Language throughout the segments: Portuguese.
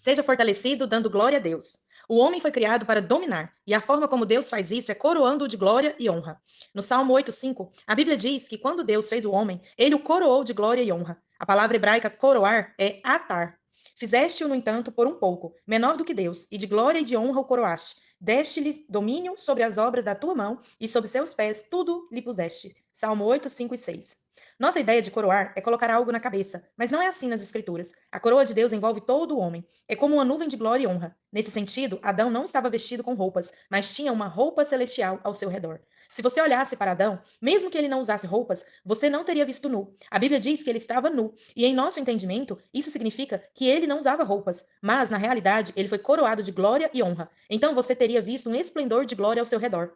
Seja fortalecido dando glória a Deus. O homem foi criado para dominar, e a forma como Deus faz isso é coroando-o de glória e honra. No Salmo 8:5, a Bíblia diz que quando Deus fez o homem, ele o coroou de glória e honra. A palavra hebraica coroar é atar. Fizeste-o, no entanto, por um pouco, menor do que Deus, e de glória e de honra o coroaste. Deste-lhe domínio sobre as obras da tua mão, e sob seus pés tudo lhe puseste. Salmo 8, 5 e 6. Nossa ideia de coroar é colocar algo na cabeça, mas não é assim nas Escrituras. A coroa de Deus envolve todo o homem. É como uma nuvem de glória e honra. Nesse sentido, Adão não estava vestido com roupas, mas tinha uma roupa celestial ao seu redor. Se você olhasse para Adão, mesmo que ele não usasse roupas, você não teria visto nu. A Bíblia diz que ele estava nu, e em nosso entendimento, isso significa que ele não usava roupas, mas na realidade, ele foi coroado de glória e honra. Então você teria visto um esplendor de glória ao seu redor.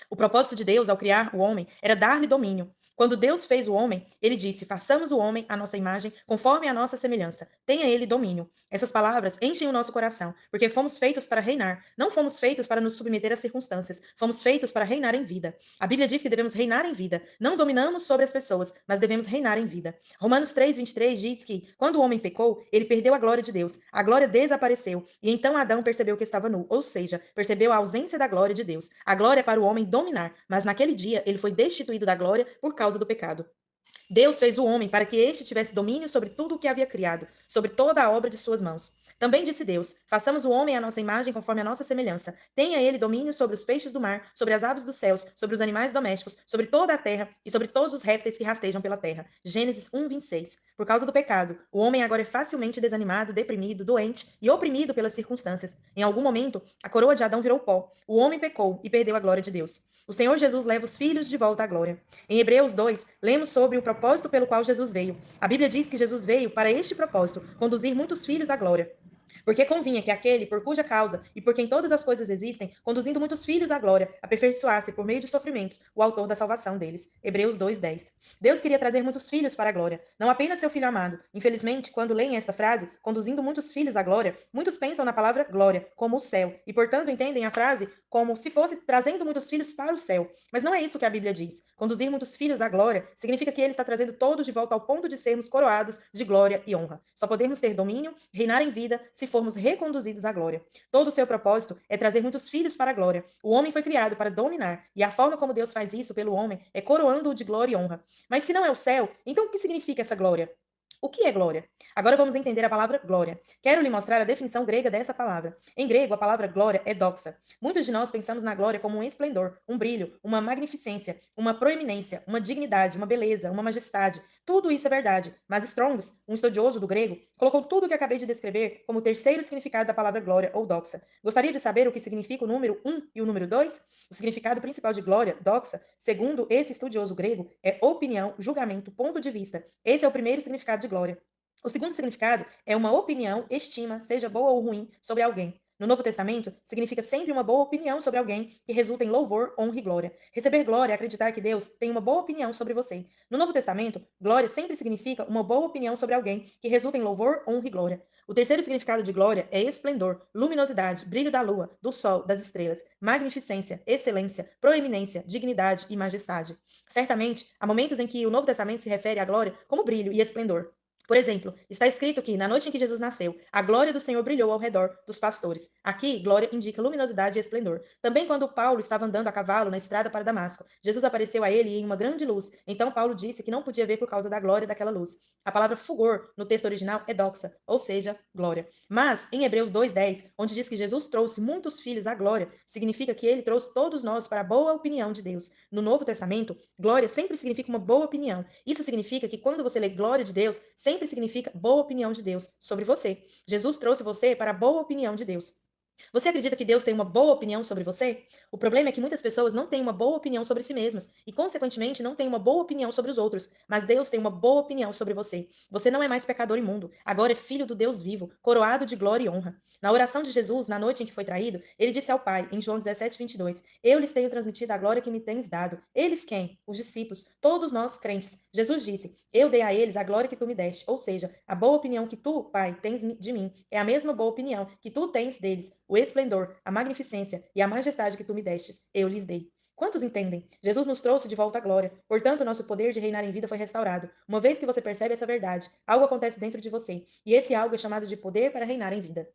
O propósito de Deus ao criar o homem era dar-lhe domínio. Quando Deus fez o homem, ele disse: façamos o homem à nossa imagem, conforme a nossa semelhança. Tenha ele domínio. Essas palavras enchem o nosso coração, porque fomos feitos para reinar. Não fomos feitos para nos submeter às circunstâncias. Fomos feitos para reinar em vida. A Bíblia diz que devemos reinar em vida. Não dominamos sobre as pessoas, mas devemos reinar em vida. Romanos 3:23 diz que, quando o homem pecou, ele perdeu a glória de Deus. A glória desapareceu. E então Adão percebeu que estava nu, ou seja, percebeu a ausência da glória de Deus. A glória é para o homem dominar, mas naquele dia ele foi destituído da glória por causa do pecado. Deus fez o homem para que este tivesse domínio sobre tudo o que havia criado, sobre toda a obra de suas mãos. Também disse Deus: façamos o homem à nossa imagem, conforme a nossa semelhança. Tenha ele domínio sobre os peixes do mar, sobre as aves dos céus, sobre os animais domésticos, sobre toda a terra e sobre todos os répteis que rastejam pela terra. Gênesis 1:26. Por causa do pecado, o homem agora é facilmente desanimado, deprimido, doente e oprimido pelas circunstâncias. Em algum momento, a coroa de Adão virou pó. O homem pecou e perdeu a glória de Deus. O Senhor Jesus leva os filhos de volta à glória. Em Hebreus 2, lemos sobre o propósito pelo qual Jesus veio. A Bíblia diz que Jesus veio para este propósito, conduzir muitos filhos à glória. Porque convinha que aquele, por cuja causa e por quem todas as coisas existem, conduzindo muitos filhos à glória, aperfeiçoasse por meio de sofrimentos o autor da salvação deles. Hebreus 2:10. Deus queria trazer muitos filhos para a glória, não apenas seu filho amado. Infelizmente, quando leem esta frase, conduzindo muitos filhos à glória, muitos pensam na palavra glória, como o céu, e portanto entendem a frase como se fosse trazendo muitos filhos para o céu. Mas não é isso que a Bíblia diz. Conduzir muitos filhos à glória significa que ele está trazendo todos de volta ao ponto de sermos coroados de glória e honra. Só podemos ter domínio, reinar em vida, se formos reconduzidos à glória. Todo o seu propósito é trazer muitos filhos para a glória. O homem foi criado para dominar, e a forma como Deus faz isso pelo homem é coroando-o de glória e honra. Mas se não é o céu, então o que significa essa glória? O que é glória? Agora vamos entender a palavra glória. Quero lhe mostrar a definição grega dessa palavra. Em grego, a palavra glória é doxa. Muitos de nós pensamos na glória como um esplendor, um brilho, uma magnificência, uma proeminência, uma dignidade, uma beleza, uma majestade. Tudo isso é verdade, mas Strongs, um estudioso do grego, colocou tudo o que acabei de descrever como o terceiro significado da palavra glória ou doxa. Gostaria de saber o que significa o número um e o número 2? O significado principal de glória, doxa, segundo esse estudioso grego, é opinião, julgamento, ponto de vista. Esse é o primeiro significado de glória. O segundo significado é uma opinião, estima, seja boa ou ruim, sobre alguém. No Novo Testamento, significa sempre uma boa opinião sobre alguém que resulta em louvor, honra e glória. Receber glória é acreditar que Deus tem uma boa opinião sobre você. No Novo Testamento, glória sempre significa uma boa opinião sobre alguém que resulta em louvor, honra e glória. O terceiro significado de glória é esplendor, luminosidade, brilho da lua, do sol, das estrelas, magnificência, excelência, proeminência, dignidade e majestade. Certamente, há momentos em que o Novo Testamento se refere à glória como brilho e esplendor. Por exemplo, está escrito que, na noite em que Jesus nasceu, a glória do Senhor brilhou ao redor dos pastores. Aqui, glória indica luminosidade e esplendor. Também quando Paulo estava andando a cavalo na estrada para Damasco, Jesus apareceu a ele em uma grande luz. Então Paulo disse que não podia ver por causa da glória daquela luz. A palavra fulgor, no texto original, é doxa, ou seja, glória. Mas, em Hebreus 2:10, onde diz que Jesus trouxe muitos filhos à glória, significa que ele trouxe todos nós para a boa opinião de Deus. No Novo Testamento, glória sempre significa uma boa opinião. Isso significa que quando você lê glória de Deus, sempre significa boa opinião de Deus sobre você. Jesus trouxe você para a boa opinião de Deus. Você acredita que Deus tem uma boa opinião sobre você? O problema é que muitas pessoas não têm uma boa opinião sobre si mesmas e, consequentemente, não têm uma boa opinião sobre os outros. Mas Deus tem uma boa opinião sobre você. Você não é mais pecador imundo, agora é filho do Deus vivo, coroado de glória e honra. Na oração de Jesus, na noite em que foi traído, ele disse ao Pai, em João 17:22, eu lhes tenho transmitido a glória que me tens dado. Eles quem? Os discípulos, todos nós crentes. Jesus disse, eu dei a eles a glória que tu me deste, ou seja, a boa opinião que tu, Pai, tens de mim, é a mesma boa opinião que tu tens deles, o esplendor, a magnificência e a majestade que tu me destes, eu lhes dei. Quantos entendem? Jesus nos trouxe de volta à glória. Portanto, nosso poder de reinar em vida foi restaurado. Uma vez que você percebe essa verdade, algo acontece dentro de você. E esse algo é chamado de poder para reinar em vida.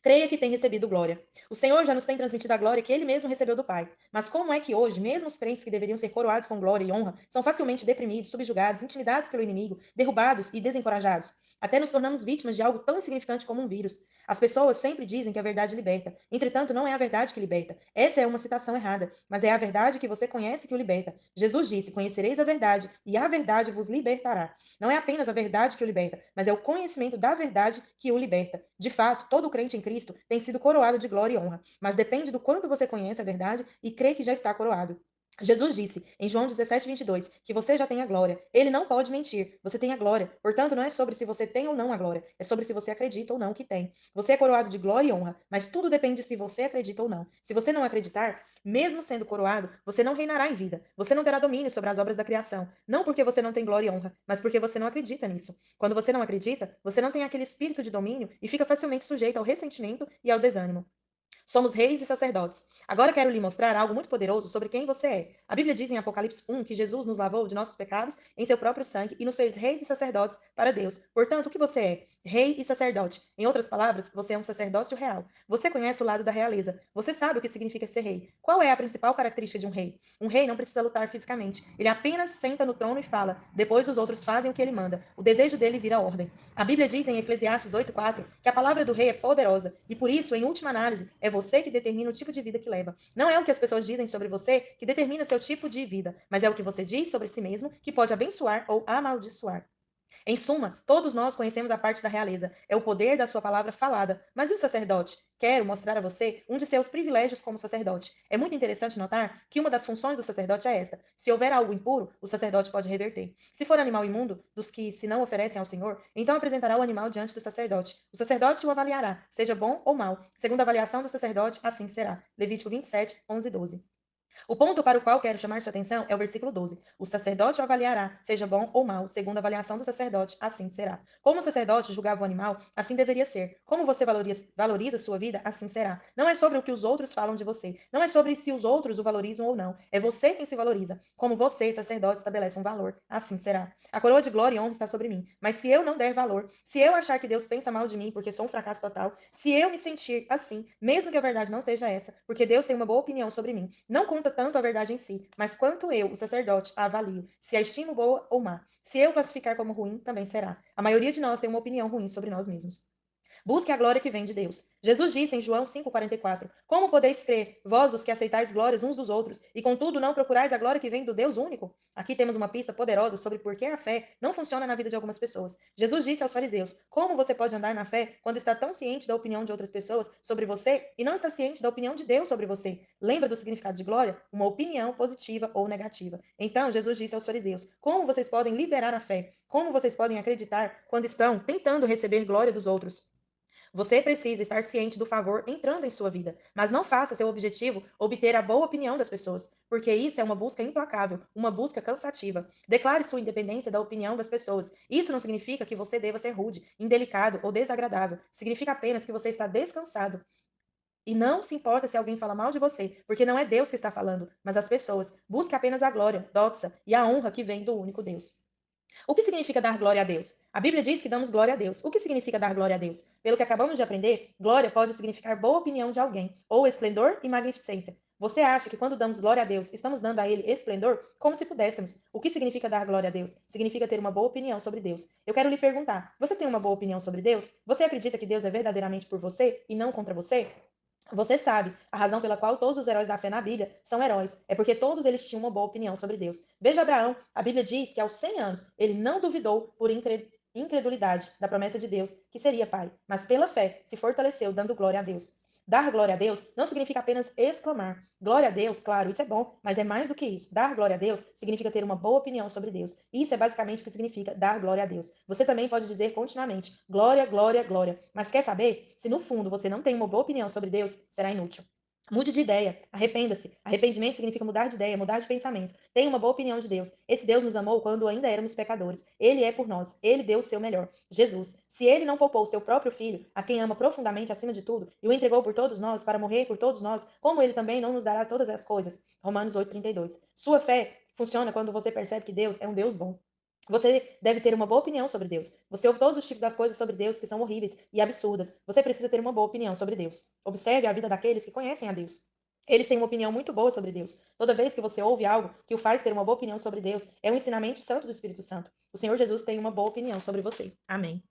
Creia que tem recebido glória. O Senhor já nos tem transmitido a glória que ele mesmo recebeu do Pai. Mas como é que hoje, mesmo os crentes que deveriam ser coroados com glória e honra, são facilmente deprimidos, subjugados, intimidados pelo inimigo, derrubados e desencorajados? Até nos tornamos vítimas de algo tão insignificante como um vírus. As pessoas sempre dizem que a verdade liberta. Entretanto, não é a verdade que liberta. Essa é uma citação errada, mas é a verdade que você conhece que o liberta. Jesus disse: Conhecereis a verdade, e a verdade vos libertará. Não é apenas a verdade que o liberta, mas é o conhecimento da verdade que o liberta. De fato, todo crente em Cristo tem sido coroado de glória e honra, mas depende do quanto você conhece a verdade e crê que já está coroado. Jesus disse em João 17:22 que você já tem a glória. Ele não pode mentir. Você tem a glória. Portanto, não é sobre se você tem ou não a glória. É sobre se você acredita ou não que tem. Você é coroado de glória e honra, mas tudo depende de se você acredita ou não. Se você não acreditar, mesmo sendo coroado, você não reinará em vida. Você não terá domínio sobre as obras da criação. Não porque você não tem glória e honra, mas porque você não acredita nisso. Quando você não acredita, você não tem aquele espírito de domínio e fica facilmente sujeito ao ressentimento e ao desânimo. Somos reis e sacerdotes. Agora quero lhe mostrar algo muito poderoso sobre quem você é. A Bíblia diz em Apocalipse 1 que Jesus nos lavou de nossos pecados em seu próprio sangue e nos fez reis e sacerdotes para Deus. Portanto, o que você é? Rei e sacerdote. Em outras palavras, você é um sacerdócio real. Você conhece o lado da realeza. Você sabe o que significa ser rei. Qual é a principal característica de um rei? Um rei não precisa lutar fisicamente. Ele apenas senta no trono e fala. Depois os outros fazem o que ele manda. O desejo dele vira ordem. A Bíblia diz em Eclesiastes 8:4 que a palavra do rei é poderosa e por isso, em última análise, é você que determina o tipo de vida que leva. Não é o que as pessoas dizem sobre você que determina seu tipo de vida, mas é o que você diz sobre si mesmo que pode abençoar ou amaldiçoar. Em suma, todos nós conhecemos a parte da realeza, é o poder da sua palavra falada. Mas e o sacerdote? Quero mostrar a você um de seus privilégios como sacerdote. É muito interessante notar que uma das funções do sacerdote é esta: se houver algo impuro, o sacerdote pode reverter. Se for animal imundo, dos que se não oferecem ao Senhor, então apresentará o animal diante do sacerdote. O sacerdote o avaliará, seja bom ou mal. Segundo a avaliação do sacerdote, assim será. Levítico 27:11-12. O ponto para o qual quero chamar sua atenção é o versículo 12. O sacerdote o avaliará, seja bom ou mal, segundo a avaliação do sacerdote, assim será. Como o sacerdote julgava o animal, assim deveria ser. Como você valoriza sua vida, assim será. Não é sobre o que os outros falam de você. Não é sobre se os outros o valorizam ou não. É você quem se valoriza. Como você, sacerdote, estabelece um valor, assim será. A coroa de glória e honra está sobre mim. Mas se eu não der valor, se eu achar que Deus pensa mal de mim porque sou um fracasso total, se eu me sentir assim, mesmo que a verdade não seja essa, porque Deus tem uma boa opinião sobre mim, não conta tanto a verdade em si, mas quanto eu, o sacerdote, a avalio, se a estimo boa ou má. Se eu classificar como ruim, também será. A maioria de nós tem uma opinião ruim sobre nós mesmos. Busque a glória que vem de Deus. Jesus disse em João 5:44: Como podeis crer, vós os que aceitais glórias uns dos outros, e contudo não procurais a glória que vem do Deus único? Aqui temos uma pista poderosa sobre por que a fé não funciona na vida de algumas pessoas. Jesus disse aos fariseus: Como você pode andar na fé quando está tão ciente da opinião de outras pessoas sobre você e não está ciente da opinião de Deus sobre você? Lembra do significado de glória? Uma opinião positiva ou negativa. Então Jesus disse aos fariseus: Como vocês podem liberar a fé? Como vocês podem acreditar quando estão tentando receber glória dos outros? Você precisa estar ciente do favor entrando em sua vida, mas não faça seu objetivo obter a boa opinião das pessoas, porque isso é uma busca implacável, uma busca cansativa. Declare sua independência da opinião das pessoas. Isso não significa que você deva ser rude, indelicado ou desagradável. Significa apenas que você está descansado. E não se importa se alguém fala mal de você, porque não é Deus que está falando, mas as pessoas. Busque apenas a glória, doxa, e a honra que vem do único Deus. O que significa dar glória a Deus? A Bíblia diz que damos glória a Deus. O que significa dar glória a Deus? Pelo que acabamos de aprender, glória pode significar boa opinião de alguém, ou esplendor e magnificência. Você acha que quando damos glória a Deus, estamos dando a Ele esplendor? Como se pudéssemos. O que significa dar glória a Deus? Significa ter uma boa opinião sobre Deus. Eu quero lhe perguntar: você tem uma boa opinião sobre Deus? Você acredita que Deus é verdadeiramente por você e não contra você? Você sabe, a razão pela qual todos os heróis da fé na Bíblia são heróis é porque todos eles tinham uma boa opinião sobre Deus. Veja Abraão, a Bíblia diz que aos 100 anos ele não duvidou por incredulidade da promessa de Deus que seria pai, mas pela fé se fortaleceu dando glória a Deus. Dar glória a Deus não significa apenas exclamar. Glória a Deus, claro, isso é bom, mas é mais do que isso. Dar glória a Deus significa ter uma boa opinião sobre Deus. Isso é basicamente o que significa dar glória a Deus. Você também pode dizer continuamente glória, glória, glória. Mas quer saber? Se no fundo você não tem uma boa opinião sobre Deus, será inútil. Mude de ideia, arrependa-se. Arrependimento significa mudar de ideia, mudar de pensamento. Tenha uma boa opinião de Deus. Esse Deus nos amou quando ainda éramos pecadores. Ele é por nós. Ele deu o seu melhor. Jesus. Se ele não poupou o seu próprio filho, a quem ama profundamente acima de tudo, e o entregou por todos nós para morrer por todos nós, como ele também não nos dará todas as coisas? Romanos 8:32. Sua fé funciona quando você percebe que Deus é um Deus bom. Você deve ter uma boa opinião sobre Deus. Você ouve todos os tipos das coisas sobre Deus que são horríveis e absurdas. Você precisa ter uma boa opinião sobre Deus. Observe a vida daqueles que conhecem a Deus. Eles têm uma opinião muito boa sobre Deus. Toda vez que você ouve algo que o faz ter uma boa opinião sobre Deus, é um ensinamento santo do Espírito Santo. O Senhor Jesus tem uma boa opinião sobre você. Amém.